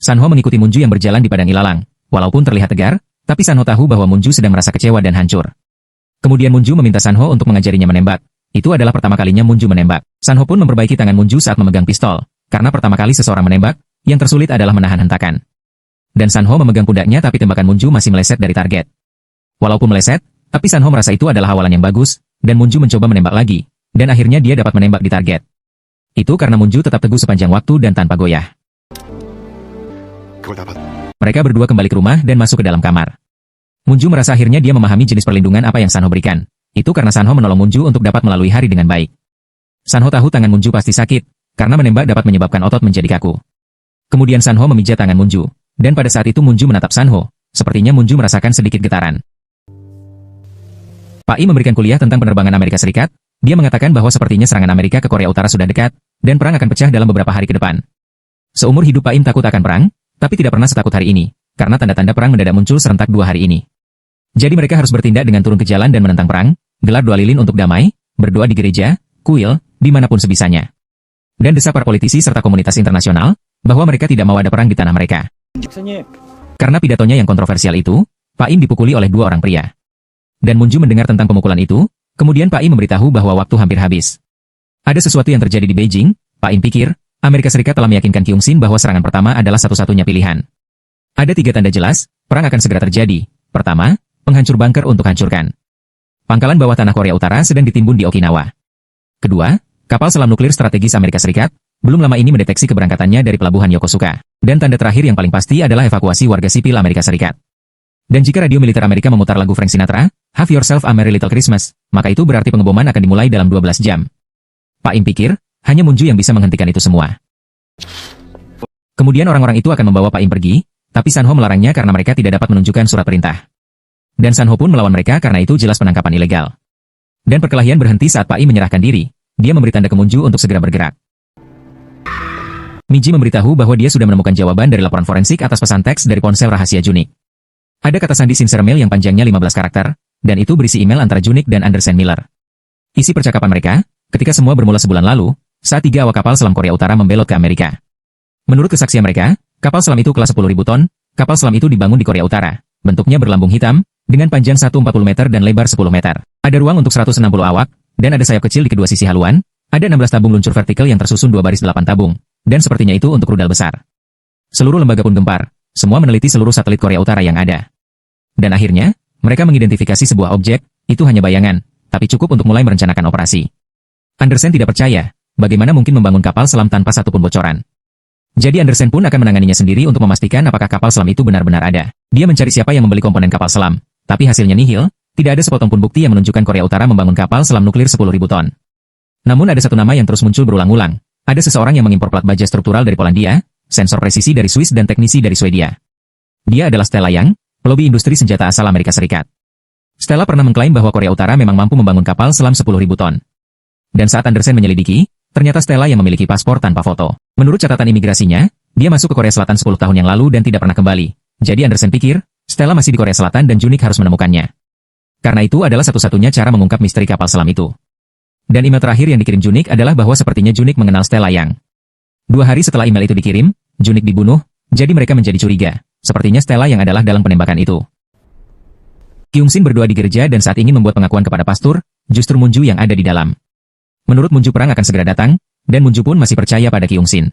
Sanho mengikuti Munju yang berjalan di padang ilalang. Walaupun terlihat tegar, tapi Sanho tahu bahwa Munju sedang merasa kecewa dan hancur. Kemudian Munju meminta Sanho untuk mengajarinya menembak. Itu adalah pertama kalinya Munju menembak. Sanho pun memperbaiki tangan Munju saat memegang pistol. Karena pertama kali seseorang menembak, yang tersulit adalah menahan hentakan. Dan Sanho memegang pundaknya tapi tembakan Munju masih meleset dari target. Walaupun meleset, tapi Sanho merasa itu adalah awalan yang bagus, dan Munju mencoba menembak lagi, dan akhirnya dia dapat menembak di target. Itu karena Munju tetap teguh sepanjang waktu dan tanpa goyah. Mereka berdua kembali ke rumah dan masuk ke dalam kamar. Munju merasa akhirnya dia memahami jenis perlindungan apa yang Sanho berikan. Itu karena Sanho menolong Munju untuk dapat melalui hari dengan baik. Sanho tahu tangan Munju pasti sakit, karena menembak dapat menyebabkan otot menjadi kaku. Kemudian Sanho memijat tangan Munju. Dan pada saat itu Munju menatap Sanho, sepertinya Munju merasakan sedikit getaran. Pak I memberikan kuliah tentang penerbangan Amerika Serikat, dia mengatakan bahwa sepertinya serangan Amerika ke Korea Utara sudah dekat, dan perang akan pecah dalam beberapa hari ke depan. Seumur hidup Pak Im takut akan perang, tapi tidak pernah setakut hari ini, karena tanda-tanda perang mendadak muncul serentak 2 hari ini. Jadi mereka harus bertindak dengan turun ke jalan dan menentang perang, gelar doa lilin untuk damai, berdoa di gereja, kuil, dimanapun sebisanya. Dan desak para politisi serta komunitas internasional, bahwa mereka tidak mau ada perang di tanah mereka. Karena pidatonya yang kontroversial itu, Pak Im dipukuli oleh 2 orang pria. Dan Munju mendengar tentang pemukulan itu, kemudian Pak Im memberitahu bahwa waktu hampir habis. Ada sesuatu yang terjadi di Beijing, Pak Im pikir, Amerika Serikat telah meyakinkan Kyung Sin bahwa serangan pertama adalah satu-satunya pilihan. Ada 3 tanda jelas, perang akan segera terjadi. Pertama, penghancur bunker untuk hancurkan. Pangkalan bawah tanah Korea Utara sedang ditimbun di Okinawa. Kedua, kapal selam nuklir strategis Amerika Serikat, belum lama ini mendeteksi keberangkatannya dari pelabuhan Yokosuka. Dan tanda terakhir yang paling pasti adalah evakuasi warga sipil Amerika Serikat. Dan jika radio militer Amerika memutar lagu Frank Sinatra, Have Yourself a Merry Little Christmas, maka itu berarti pengeboman akan dimulai dalam 12 jam. Pak Im pikir, hanya Munju yang bisa menghentikan itu semua. Kemudian orang-orang itu akan membawa Pak Im pergi, tapi Sanho melarangnya karena mereka tidak dapat menunjukkan surat perintah. Dan Sanho pun melawan mereka karena itu jelas penangkapan ilegal. Dan perkelahian berhenti saat Pak Im menyerahkan diri, dia memberi tanda ke Munju untuk segera bergerak. Miji memberitahu bahwa dia sudah menemukan jawaban dari laporan forensik atas pesan teks dari ponsel rahasia Junik. Ada kata sandi sincere mail yang panjangnya 15 karakter, dan itu berisi email antara Junik dan Anderson Miller. Isi percakapan mereka, ketika semua bermula sebulan lalu, saat 3 awak kapal selam Korea Utara membelot ke Amerika. Menurut kesaksian mereka, kapal selam itu kelas 10.000 ton, kapal selam itu dibangun di Korea Utara, bentuknya berlambung hitam, dengan panjang 140 meter dan lebar 10 meter. Ada ruang untuk 160 awak, dan ada sayap kecil di kedua sisi haluan, ada 16 tabung luncur vertikal yang tersusun 2 baris 8 tabung. Dan sepertinya itu untuk rudal besar. Seluruh lembaga pun gempar, semua meneliti seluruh satelit Korea Utara yang ada. Dan akhirnya, mereka mengidentifikasi sebuah objek, itu hanya bayangan, tapi cukup untuk mulai merencanakan operasi. Andersen tidak percaya, bagaimana mungkin membangun kapal selam tanpa satupun bocoran. Jadi Andersen pun akan menanganinya sendiri untuk memastikan apakah kapal selam itu benar-benar ada. Dia mencari siapa yang membeli komponen kapal selam, tapi hasilnya nihil, tidak ada sepotong pun bukti yang menunjukkan Korea Utara membangun kapal selam nuklir 10.000 ton. Namun ada satu nama yang terus muncul berulang-ulang. Ada seseorang yang mengimpor plat baja struktural dari Polandia, sensor presisi dari Swiss dan teknisi dari Swedia. Dia adalah Stella Yang, pelobi industri senjata asal Amerika Serikat. Stella pernah mengklaim bahwa Korea Utara memang mampu membangun kapal selam 10.000 ton. Dan saat Andersen menyelidiki, ternyata Stella yang memiliki paspor tanpa foto. Menurut catatan imigrasinya, dia masuk ke Korea Selatan 10 tahun yang lalu dan tidak pernah kembali. Jadi Andersen pikir, Stella masih di Korea Selatan dan Junik harus menemukannya. Karena itu adalah satu-satunya cara mengungkap misteri kapal selam itu. Dan email terakhir yang dikirim Junik adalah bahwa sepertinya Junik mengenal Stella Yang. 2 hari setelah email itu dikirim, Junik dibunuh, jadi mereka menjadi curiga. Sepertinya Stella Yang adalah dalam penembakan itu. Kyung Sin berdoa di gereja dan saat ingin membuat pengakuan kepada pastor, justru Munju yang ada di dalam. Menurut Munju perang akan segera datang, dan Munju pun masih percaya pada Kyung Sin.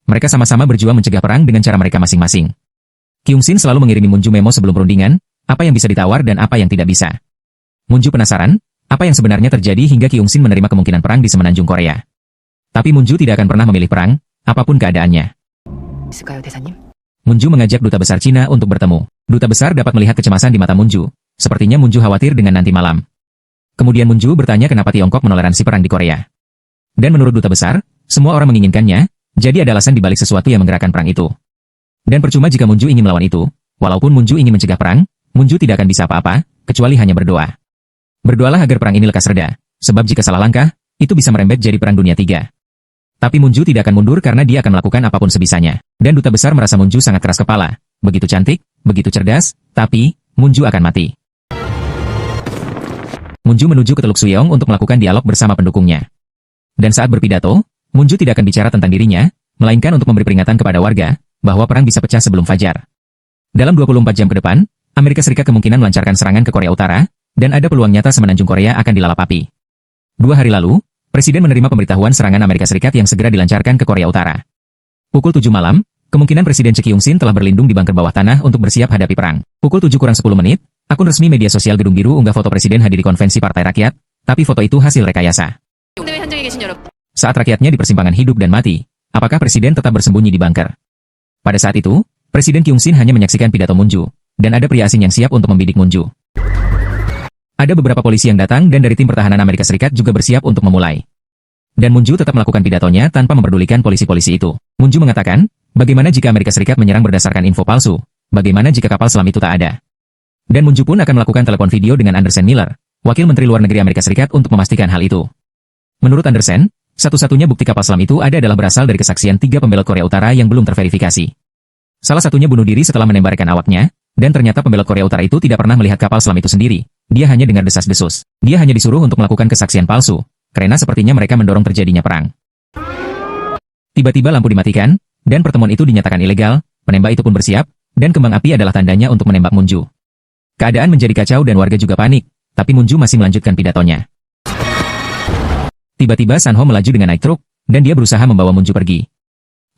Mereka sama-sama berjuang mencegah perang dengan cara mereka masing-masing. Kyung Sin selalu mengirimi Munju memo sebelum perundingan, apa yang bisa ditawar dan apa yang tidak bisa. Munju penasaran, apa yang sebenarnya terjadi hingga Kyung Sin menerima kemungkinan perang di semenanjung Korea. Tapi Munju tidak akan pernah memilih perang, apapun keadaannya. Munju mengajak duta besar Cina untuk bertemu. Duta besar dapat melihat kecemasan di mata Munju. Sepertinya Munju khawatir dengan nanti malam. Kemudian Munju bertanya kenapa Tiongkok menoleransi perang di Korea. Dan menurut duta besar, semua orang menginginkannya, jadi ada alasan dibalik sesuatu yang menggerakkan perang itu. Dan percuma jika Munju ingin melawan itu, walaupun Munju ingin mencegah perang, Munju tidak akan bisa apa-apa, kecuali hanya berdoa. Berdoalah agar perang ini lekas reda, sebab jika salah langkah, itu bisa merembet jadi perang dunia 3. Tapi Munju tidak akan mundur karena dia akan melakukan apapun sebisanya. Dan duta besar merasa Munju sangat keras kepala, begitu cantik, begitu cerdas, tapi, Munju akan mati. Munju menuju ke Teluk Suyong untuk melakukan dialog bersama pendukungnya. Dan saat berpidato, Munju tidak akan bicara tentang dirinya, melainkan untuk memberi peringatan kepada warga, bahwa perang bisa pecah sebelum fajar. Dalam 24 jam ke depan, Amerika Serikat kemungkinan melancarkan serangan ke Korea Utara, dan ada peluang nyata semenanjung Korea akan dilalap api. 2 hari lalu, Presiden menerima pemberitahuan serangan Amerika Serikat yang segera dilancarkan ke Korea Utara. Pukul 7 malam, kemungkinan Presiden Choi Kyung-sin telah berlindung di bunker bawah tanah untuk bersiap hadapi perang. Pukul 7 kurang 10 menit, akun resmi media sosial Gedung Biru unggah foto Presiden hadir di konvensi Partai Rakyat, tapi foto itu hasil rekayasa. Saat rakyatnya di persimpangan hidup dan mati, apakah Presiden tetap bersembunyi di bunker? Pada saat itu, Presiden Kyung-sin hanya menyaksikan pidato Moon Ju, dan ada pria asing yang siap untuk membidik Moon Ju. Ada beberapa polisi yang datang dan dari tim pertahanan Amerika Serikat juga bersiap untuk memulai. Dan Moon Ju tetap melakukan pidatonya tanpa memperdulikan polisi-polisi itu. Moon Ju mengatakan, bagaimana jika Amerika Serikat menyerang berdasarkan info palsu? Bagaimana jika kapal selam itu tak ada? Dan Moon Ju pun akan melakukan telepon video dengan Anderson Miller, Wakil Menteri Luar Negeri Amerika Serikat untuk memastikan hal itu. Menurut Anderson, satu-satunya bukti kapal selam itu adalah berasal dari kesaksian 3 pembelot Korea Utara yang belum terverifikasi. Salah satunya bunuh diri setelah menembakkan awaknya, dan ternyata pembelot Korea Utara itu tidak pernah melihat kapal selam itu sendiri. Dia hanya dengar desas-desus. Dia hanya disuruh untuk melakukan kesaksian palsu, karena sepertinya mereka mendorong terjadinya perang. Tiba-tiba lampu dimatikan, dan pertemuan itu dinyatakan ilegal, penembak itu pun bersiap, dan kembang api adalah tandanya untuk menembak Moon Ju. Keadaan menjadi kacau dan warga juga panik, tapi Moon Ju masih melanjutkan pidatonya. Tiba-tiba San Ho melaju dengan naik truk, dan dia berusaha membawa Moon Ju pergi.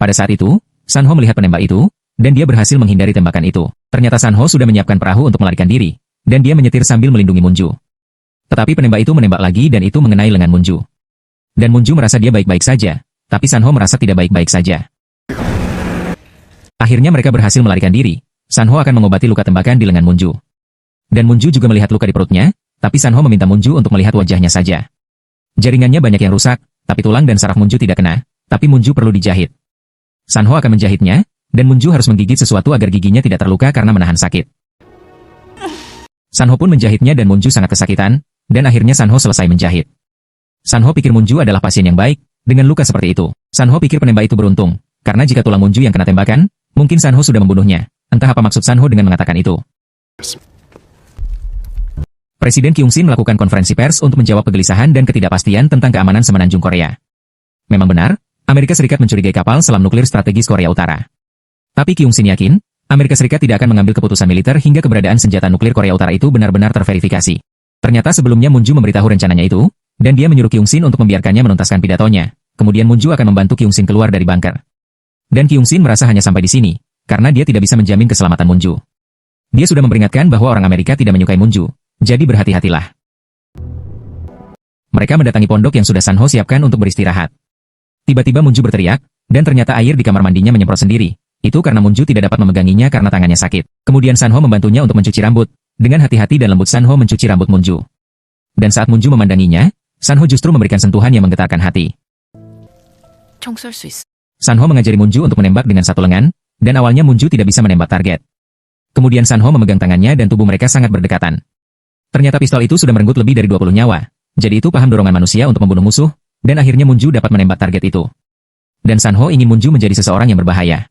Pada saat itu, San Ho melihat penembak itu, dan dia berhasil menghindari tembakan itu. Ternyata San Ho sudah menyiapkan perahu untuk melarikan diri, dan dia menyetir sambil melindungi Moon Ju. Tetapi penembak itu menembak lagi dan itu mengenai lengan Moon Ju. Dan Moon Ju merasa dia baik-baik saja, tapi San Ho merasa tidak baik-baik saja. Akhirnya mereka berhasil melarikan diri. San Ho akan mengobati luka tembakan di lengan Moon Ju. Dan Moon Ju juga melihat luka di perutnya, tapi San Ho meminta Moon Ju untuk melihat wajahnya saja. Jaringannya banyak yang rusak, tapi tulang dan saraf Moon Ju tidak kena, tapi Moon Ju perlu dijahit. San Ho akan menjahitnya, dan Moon Ju harus menggigit sesuatu agar giginya tidak terluka karena menahan sakit. San Ho pun menjahitnya dan Moon Ju sangat kesakitan, dan akhirnya San Ho selesai menjahit. San Ho pikir Moon Ju adalah pasien yang baik, dengan luka seperti itu. San Ho pikir penembak itu beruntung, karena jika tulang Moon Ju yang kena tembakan, mungkin San Ho sudah membunuhnya. Entah apa maksud San Ho dengan mengatakan itu. Presiden Kyung-sin melakukan konferensi pers untuk menjawab kegelisahan dan ketidakpastian tentang keamanan semenanjung Korea. Memang benar, Amerika Serikat mencurigai kapal selam nuklir strategis Korea Utara. Tapi Kyung-sin yakin, Amerika Serikat tidak akan mengambil keputusan militer hingga keberadaan senjata nuklir Korea Utara itu benar-benar terverifikasi. Ternyata sebelumnya Moon Ju memberitahu rencananya itu, dan dia menyuruh Kyung-sin untuk membiarkannya menuntaskan pidatonya. Kemudian Moon Ju akan membantu Kyung-sin keluar dari bunker. Dan Kyung-sin merasa hanya sampai di sini, karena dia tidak bisa menjamin keselamatan Moon Ju. Dia sudah memperingatkan bahwa orang Amerika tidak menyukai Moon Ju, jadi berhati-hatilah. Mereka mendatangi pondok yang sudah San Ho siapkan untuk beristirahat. Tiba-tiba Moon Ju berteriak, dan ternyata air di kamar mandinya menyemprot sendiri. Itu karena Moon Ju tidak dapat memeganginya karena tangannya sakit. Kemudian San Ho membantunya untuk mencuci rambut. Dengan hati-hati dan lembut San Ho mencuci rambut Moon Ju. Dan saat Moon Ju memandanginya, San Ho justru memberikan sentuhan yang menggetarkan hati. San Ho mengajari Moon Ju untuk menembak dengan satu lengan, dan awalnya Moon Ju tidak bisa menembak target. Kemudian San Ho memegang tangannya dan tubuh mereka sangat berdekatan. Ternyata pistol itu sudah merenggut lebih dari 20 nyawa. Jadi itu paham dorongan manusia untuk membunuh musuh, dan akhirnya Moon Ju dapat menembak target itu. Dan San Ho ingin Moon Ju menjadi seseorang yang berbahaya.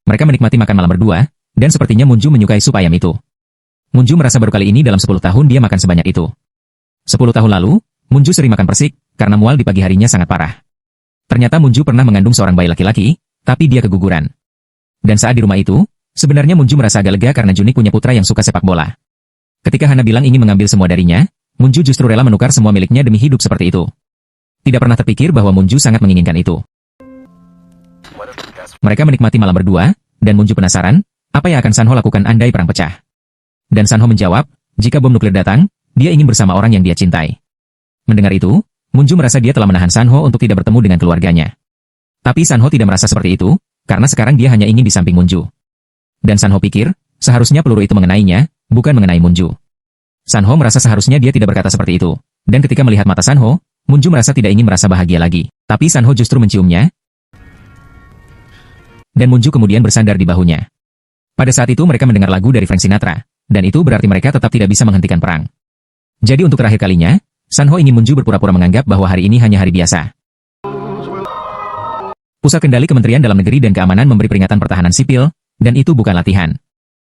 Mereka menikmati makan malam berdua, dan sepertinya Moon Ju menyukai sup ayam itu. Moon Ju merasa baru kali ini dalam 10 tahun dia makan sebanyak itu. 10 tahun lalu, Moon Ju sering makan persik, karena mual di pagi harinya sangat parah. Ternyata Moon Ju pernah mengandung seorang bayi laki-laki, tapi dia keguguran. Dan saat di rumah itu, sebenarnya Moon Ju merasa agak lega karena Junik punya putra yang suka sepak bola. Ketika Hana bilang ingin mengambil semua darinya, Moon Ju justru rela menukar semua miliknya demi hidup seperti itu. Tidak pernah terpikir bahwa Moon Ju sangat menginginkan itu. Mereka menikmati malam berdua, dan Moon Ju penasaran, apa yang akan San Ho lakukan andai perang pecah. Dan San Ho menjawab, jika bom nuklir datang, dia ingin bersama orang yang dia cintai. Mendengar itu, Moon Ju merasa dia telah menahan San Ho untuk tidak bertemu dengan keluarganya. Tapi San Ho tidak merasa seperti itu, karena sekarang dia hanya ingin di samping Moon Ju. Dan San Ho pikir, seharusnya peluru itu mengenainya, bukan mengenai Moon Ju. San Ho merasa seharusnya dia tidak berkata seperti itu, dan ketika melihat mata San Ho, Moon Ju merasa tidak ingin merasa bahagia lagi. Tapi San Ho justru menciumnya, dan Moon Ju kemudian bersandar di bahunya. Pada saat itu mereka mendengar lagu dari Frank Sinatra, dan itu berarti mereka tetap tidak bisa menghentikan perang. Jadi untuk terakhir kalinya, San Ho ingin Moon Ju berpura-pura menganggap bahwa hari ini hanya hari biasa. Pusat Kendali Kementerian Dalam Negeri dan Keamanan memberi peringatan pertahanan sipil, dan itu bukan latihan.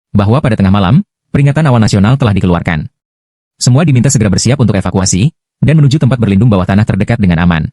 Bahwa pada tengah malam, peringatan awal nasional telah dikeluarkan. Semua diminta segera bersiap untuk evakuasi, dan menuju tempat berlindung bawah tanah terdekat dengan aman.